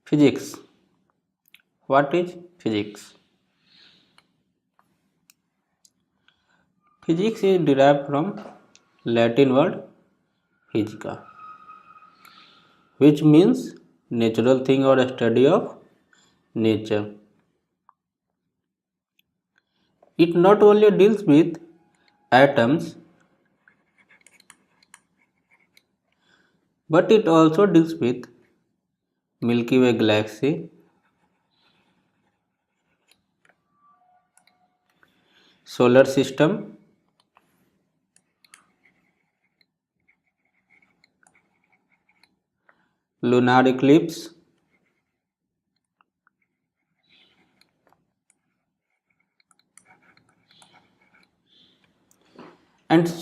Physics. What is physics? Physics is derived from Latin word physica, which means natural thing or study of nature. It not only deals with atoms, but it also deals with Milky Way galaxy, solar system, lunar eclipse, and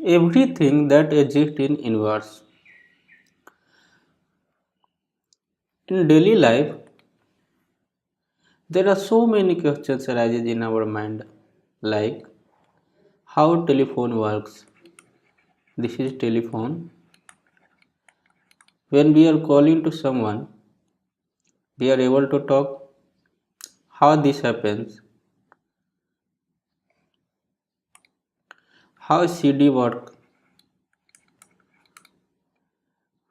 everything that exists in universe. In daily life, there are so many questions arises in our mind, like how telephone works. This is telephone. When we are calling to someone, we are able to talk. How this happens? How CD work?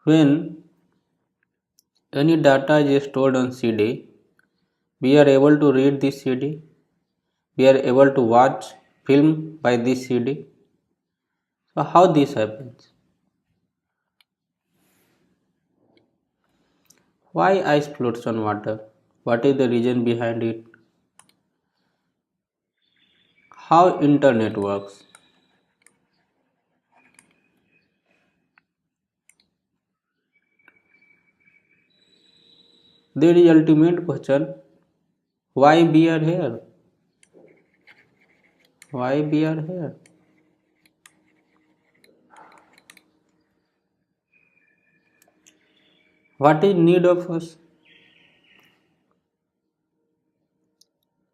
When any data is stored on CD, we are able to read this CD. We are able to watch film by this CD. So how this happens? Why ice floats on water? What is the reason behind it? How internet works? There is ultimate question, why we are here? Why we are here? What is need of us?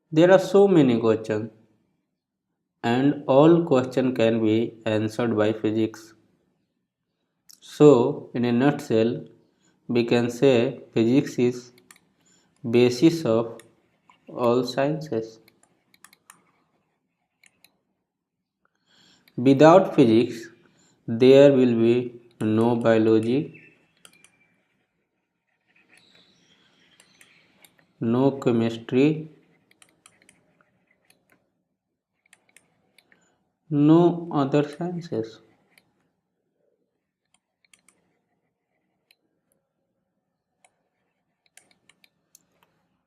There are so many questions, and all questions can be answered by physics. So, in a nutshell, we can say physics is basis of all sciences. Without physics, there will be no biology, no chemistry, no other sciences.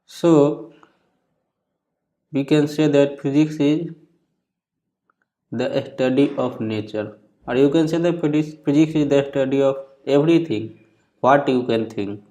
So, we can say that physics is the study of nature, or you can say that physics is the study of everything what you can think.